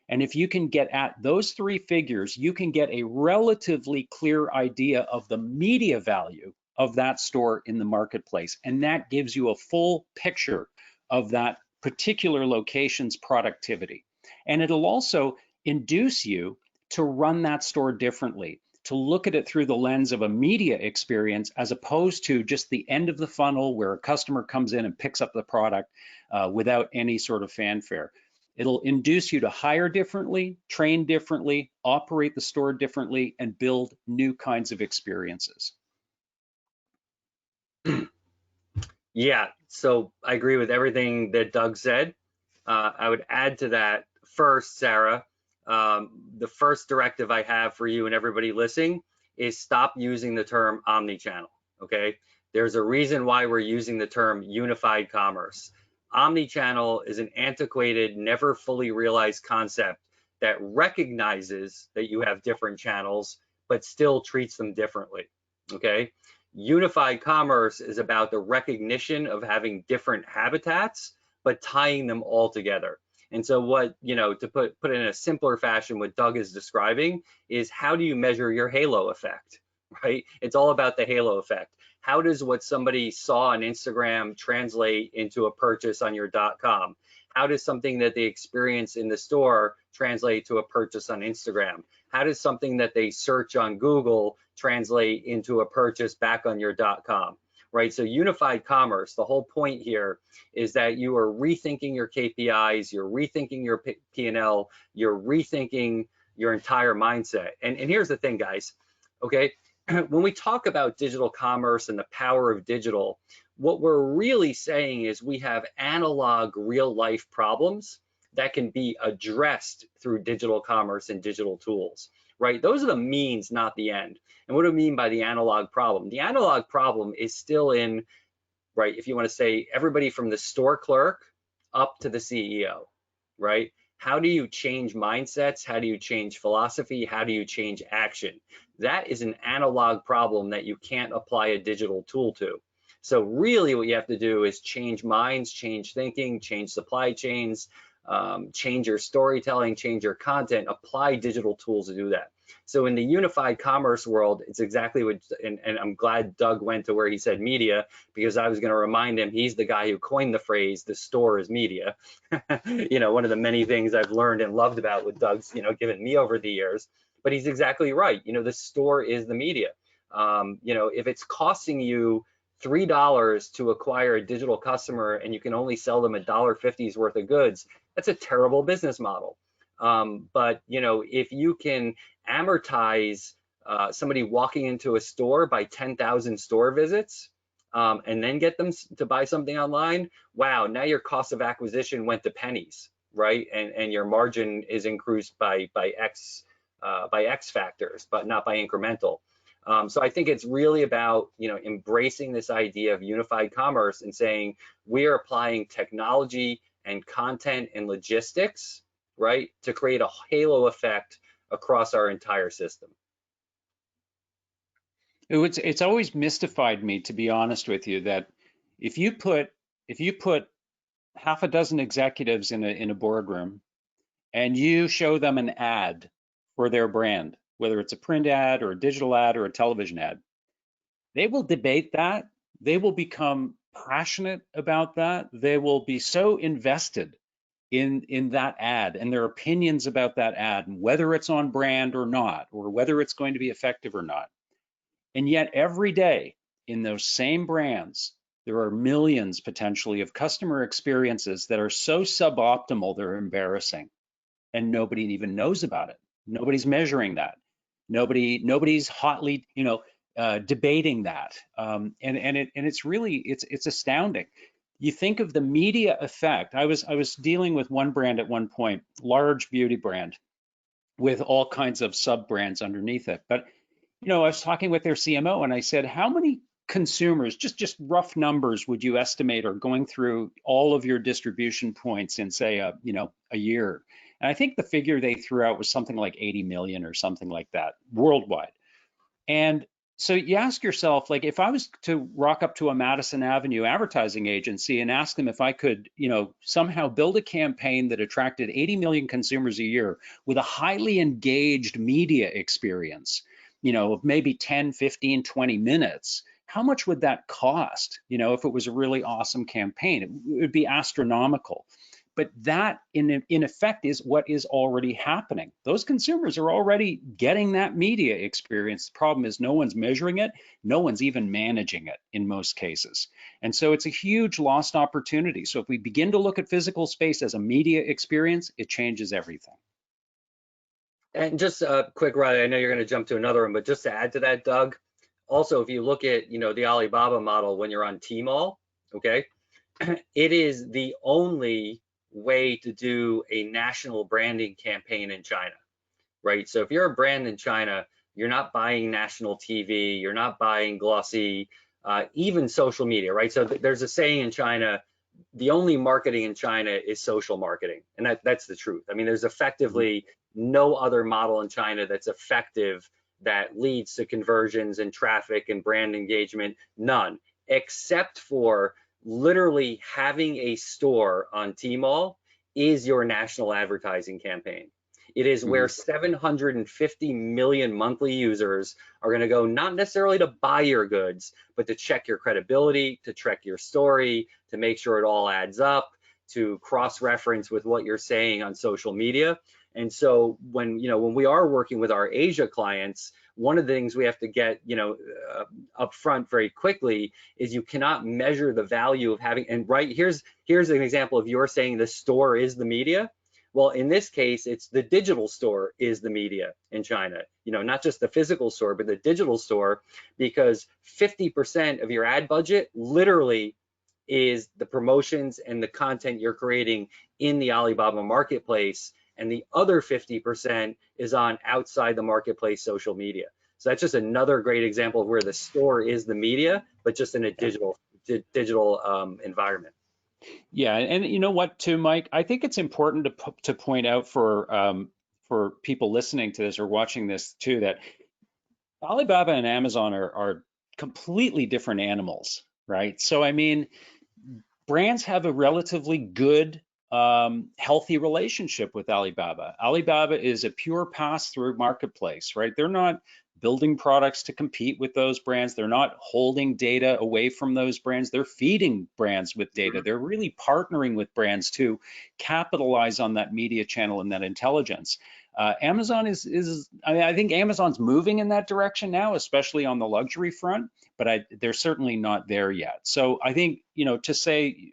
And if you can get at those three figures, you can get a relatively clear idea of the media value of that store in the marketplace. And that gives you a full picture of that particular location's productivity. And it'll also induce you to run that store differently, to look at it through the lens of a media experience, as opposed to just the end of the funnel where a customer comes in and picks up the product without any sort of fanfare. It'll induce you to hire differently, train differently, operate the store differently, and build new kinds of experiences. Yeah, so I agree with everything that Doug said. I would add to that first, Sarah, the first directive I have for you and everybody listening is stop using the term omnichannel, okay? There's a reason why we're using the term unified commerce. Omnichannel is an antiquated, never fully realized concept that recognizes that you have different channels, but still treats them differently, okay? Unified commerce is about the recognition of having different habitats, but tying them all together. And so what, to put it in a simpler fashion, what Doug is describing is, how do you measure your halo effect, right? It's all about the halo effect. How does what somebody saw on Instagram translate into a purchase on your .com? How does something that they experience in the store translate to a purchase on Instagram? How does something that they search on Google translate into a purchase back on your .com? Right? So unified commerce, the whole point here is that you are rethinking your KPIs, you're rethinking your P&L, you're rethinking your entire mindset. And here's the thing, guys, okay? When we talk about digital commerce and the power of digital, what we're really saying is we have analog real life problems that can be addressed through digital commerce and digital tools, right? Those are the means, not the end. And what do I mean by the analog problem? The analog problem is still in, right, if you want to say everybody from the store clerk up to the CEO, right? How do you change mindsets? How do you change philosophy? How do you change action? That is an analog problem that you can't apply a digital tool to. So really what you have to do is change minds, change thinking, change supply chains, change your storytelling, change your content, apply digital tools to do that. So in the unified commerce world, it's exactly what, and I'm glad Doug went to where he said media, because I was going to remind him he's the guy who coined the phrase, the store is media. One of the many things I've learned and loved about what Doug's, given me over the years. But he's exactly right. The store is the media. If it's costing you $3 to acquire a digital customer and you can only sell them $1.50's worth of goods, that's a terrible business model. But if you can amortize somebody walking into a store by 10,000 store visits, and then get them to buy something online, wow, now your cost of acquisition went to pennies, right? And your margin is increased by X factors, but not by incremental. So I think it's really about embracing this idea of unified commerce and saying we are applying technology and content and logistics, right, to create a halo effect across our entire system. It's always mystified me, to be honest with you, that if you put half a dozen executives in a boardroom and you show them an ad for their brand, whether it's a print ad or a digital ad or a television ad. They will debate that. They will become passionate about that. They will be so invested in that ad and their opinions about that ad, and whether it's on brand or not, or whether it's going to be effective or not. And yet every day in those same brands, there are millions potentially of customer experiences that are so suboptimal they're embarrassing, and nobody even knows about it. Nobody's measuring that. Nobody's hotly, debating that. It's astounding. You think of the media effect. I was dealing with one brand at one point, large beauty brand, with all kinds of sub brands underneath it. But I was talking with their CMO and I said, how many consumers, just rough numbers, would you estimate are going through all of your distribution points in, say, a year? And I think the figure they threw out was something like 80 million or something like that worldwide. And so you ask yourself, like, if I was to rock up to a Madison Avenue advertising agency and ask them if I could, somehow build a campaign that attracted 80 million consumers a year with a highly engaged media experience, of maybe 10, 15, 20 minutes, how much would that cost? If it was a really awesome campaign, it would be astronomical. But that, in effect, is what is already happening. Those consumers are already getting that media experience. The problem is no one's measuring it. No one's even managing it in most cases. And so it's a huge lost opportunity. So if we begin to look at physical space as a media experience, it changes everything. And just a quick, Riley, I know you're going to jump to another one, but just to add to that, Doug, also, if you look at, the Alibaba model when you're on Tmall, okay, it is the only way to do a national branding campaign in China, right? So if you're a brand in China, you're not buying national TV, you're not buying glossy, even social media, right? So there's a saying in China, the only marketing in China is social marketing, and that's the truth. I mean, there's effectively no other model in China that's effective that leads to conversions and traffic and brand engagement, none, except for literally having a store on Tmall is your national advertising campaign. It is where 750 million monthly users are going to go, not necessarily to buy your goods, but to check your credibility, to check your story, to make sure it all adds up, to cross-reference with what you're saying on social media. And so when we are working with our Asia clients, one of the things we have to get up front very quickly is you cannot measure the value of having, and right here's an example of you're saying the store is the media. Well, in this case, it's the digital store is the media in China, not just the physical store, but the digital store, because 50% of your ad budget literally is the promotions and the content you're creating in the Alibaba marketplace, and the other 50% is on outside the marketplace social media. So that's just another great example of where the store is the media, but just in a digital environment. Yeah, and you know what, too, Mike? I think it's important to point out for people listening to this or watching this too, that Alibaba and Amazon are completely different animals, right? So I mean, brands have a relatively good, healthy relationship with Alibaba. Alibaba is a pure pass-through marketplace, right? They're not building products to compete with those brands. They're not holding data away from those brands. They're feeding brands with data. They're really partnering with brands to capitalize on that media channel and that intelligence. Amazon I think Amazon's moving in that direction now, especially on the luxury front, but they're certainly not there yet. So I think, to say,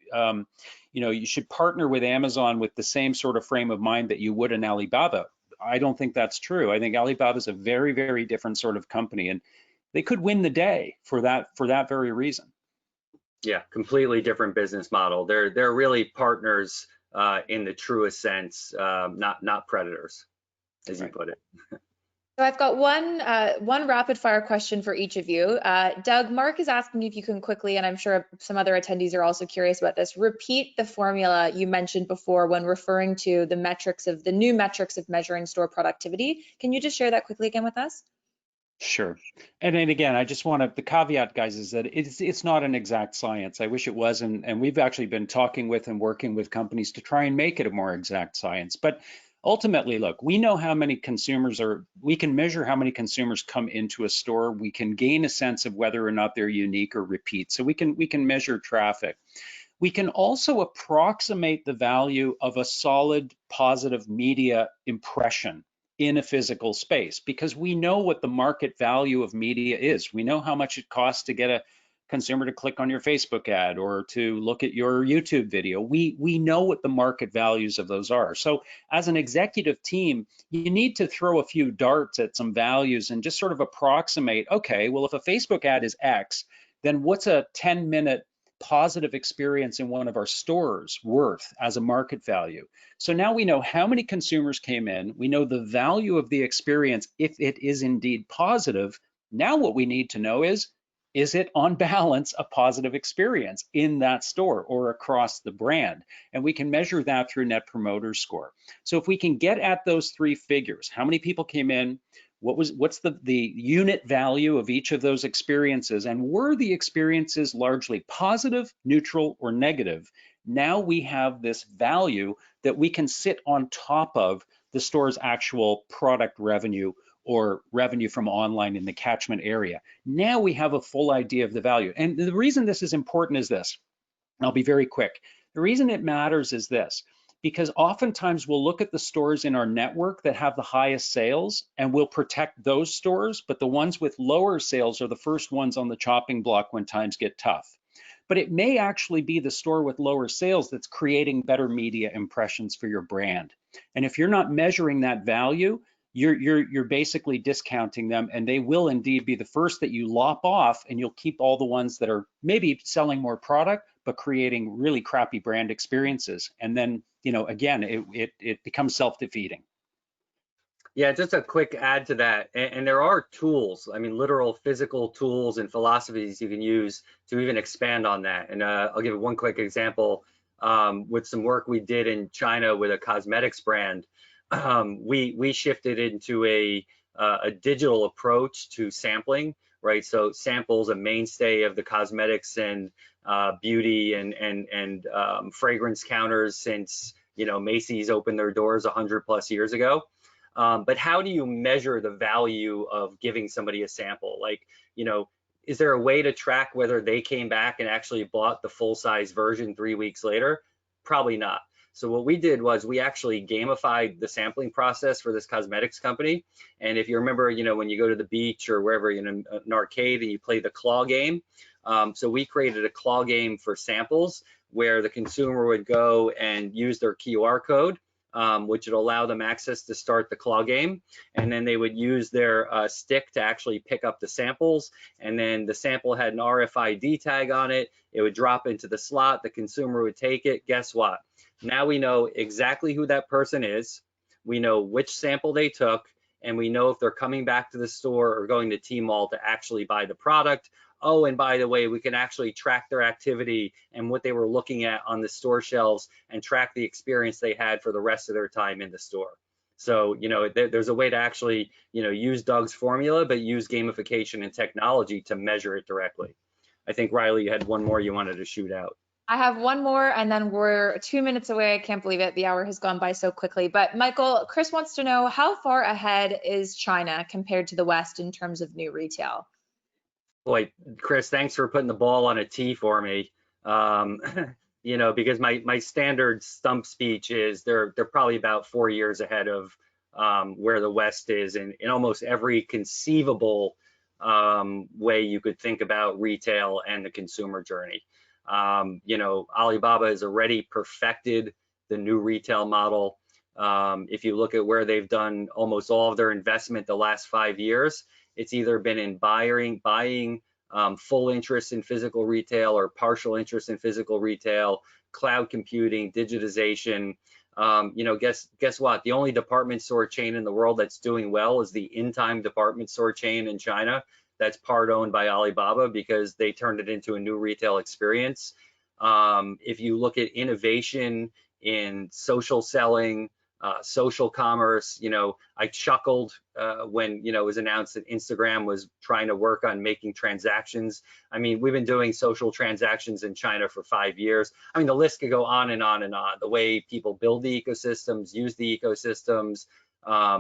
you should partner with Amazon with the same sort of frame of mind that you would in Alibaba, I don't think that's true. I think Alibaba is a very, very different sort of company, and they could win the day for that very reason. Yeah, completely different business model. They're really partners in the truest sense, not predators, as you put it. So I've got one rapid fire question for each of you. Doug, Mark is asking if you can quickly, and I'm sure some other attendees are also curious about this, repeat the formula you mentioned before when referring to the new metrics of measuring store productivity. Can you just share that quickly again with us? Sure. And then again, I just want the caveat, guys, is that it's not an exact science. I wish it was, and we've actually been talking with and working with companies to try and make it a more exact science. But Ultimately, look, we know how many consumers we can measure how many consumers come into a store. We can gain a sense of whether or not they're unique or repeat. So we can measure traffic. We can also approximate the value of a solid positive media impression in a physical space because we know what the market value of media is. We know how much it costs to get a consumer to click on your Facebook ad or to look at your YouTube video. We know what the market values of those are. So as an executive team, you need to throw a few darts at some values and just sort of approximate, okay, well, if a Facebook ad is X, then what's a 10-minute positive experience in one of our stores worth as a market value? So now we know how many consumers came in, we know the value of the experience if it is indeed positive. Now what we need to know is it on balance a positive experience in that store or across the brand? And we can measure that through Net Promoter Score. So if we can get at those three figures, how many people came in, what's the unit value of each of those experiences, and were the experiences largely positive, neutral, or negative? Now we have this value that we can sit on top of the store's actual product revenue or revenue from online in the catchment area. Now we have a full idea of the value. And the reason this is important is this. I'll be very quick. The reason it matters is this, because oftentimes we'll look at the stores in our network that have the highest sales and we'll protect those stores, but the ones with lower sales are the first ones on the chopping block when times get tough. But it may actually be the store with lower sales that's creating better media impressions for your brand. And if you're not measuring that value, you're basically discounting them, and they will indeed be the first that you lop off, and you'll keep all the ones that are maybe selling more product but creating really crappy brand experiences. And then, again, it becomes self-defeating. Yeah, just a quick add to that. And there are tools, I mean, literal physical tools and philosophies you can use to even expand on that. And I'll give one quick example. With some work we did in China with a cosmetics brand, we shifted into a digital approach to sampling, right? So samples a mainstay of the cosmetics and beauty and fragrance counters since Macy's opened their doors 100+ years ago. But how do you measure the value of giving somebody a sample? Like, is there a way to track whether they came back and actually bought the full-size version 3 weeks later? Probably not. So what we did was we actually gamified the sampling process for this cosmetics company. And if you remember, when you go to the beach or wherever in an arcade and you play the claw game, so we created a claw game for samples where the consumer would go and use their QR code, which would allow them access to start the claw game. And then they would use their stick to actually pick up the samples. And then the sample had an RFID tag on it. It would drop into the slot. The consumer would take it. Guess what? Now we know exactly who that person is. We know which sample they took. And we know if they're coming back to the store or going to Tmall to actually buy the product. Oh, and by the way, we can actually track their activity and what they were looking at on the store shelves and track the experience they had for the rest of their time in the store. So, there's a way to actually, use Doug's formula, but use gamification and technology to measure it directly. I think, Riley, you had one more you wanted to shoot out. I have one more, and then we're 2 minutes away. I can't believe it. The hour has gone by so quickly. But Michael, Chris wants to know, how far ahead is China compared to the West in terms of new retail? Boy, Chris, thanks for putting the ball on a tee for me. Because my standard stump speech is they're probably about 4 years ahead of where the West is in almost every conceivable way you could think about retail and the consumer journey. Alibaba has already perfected the new retail model. If you look at where they've done almost all of their investment the last 5 years, it's either been in buying full interest in physical retail or partial interest in physical retail, cloud computing, digitization. Guess what? The only department store chain in the world that's doing well is the In-Time department store chain in China. That's part owned by Alibaba because they turned it into a new retail experience. If you look at innovation in social selling, social commerce. I chuckled when, it was announced that Instagram was trying to work on making transactions. I mean, we've been doing social transactions in China for 5 years. I mean, the list could go on and on and on. The way people build the ecosystems, use the ecosystems.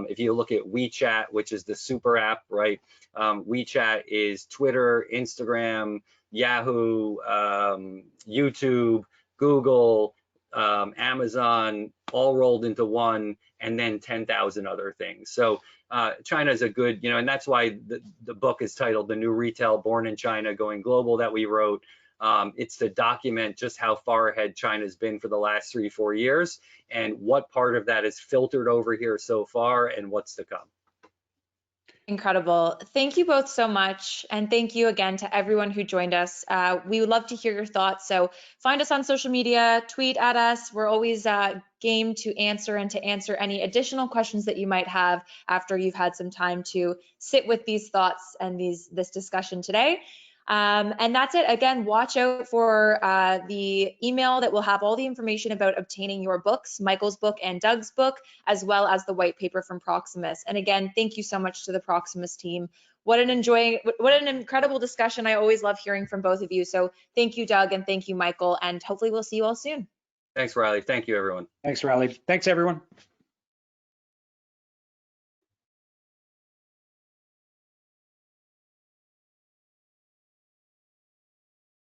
If you look at WeChat, which is the super app, right? WeChat is Twitter, Instagram, Yahoo, YouTube, Google, Amazon, all rolled into one, and then 10,000 other things. So China is a good, and that's why the book is titled The New Retail, Born in China, Going Global, that we wrote. It's to document just how far ahead China's been for the last 3-4 years, and what part of that is filtered over here so far, and what's to come. Incredible. Thank you both so much. And thank you again to everyone who joined us. We would love to hear your thoughts. So find us on social media, tweet at us. We're always game to answer any additional questions that you might have after you've had some time to sit with these thoughts and this discussion today. And that's it. Again, watch out for the email that will have all the information about obtaining your books, Michael's book and Doug's book, as well as the white paper from Proximus. And again, thank you so much to the Proximus team. What an incredible discussion. I always love hearing from both of you. So thank you, Doug, and thank you, Michael, and hopefully we'll see you all soon. Thanks, Riley. Thank you, everyone. Thanks, Riley. Thanks, everyone.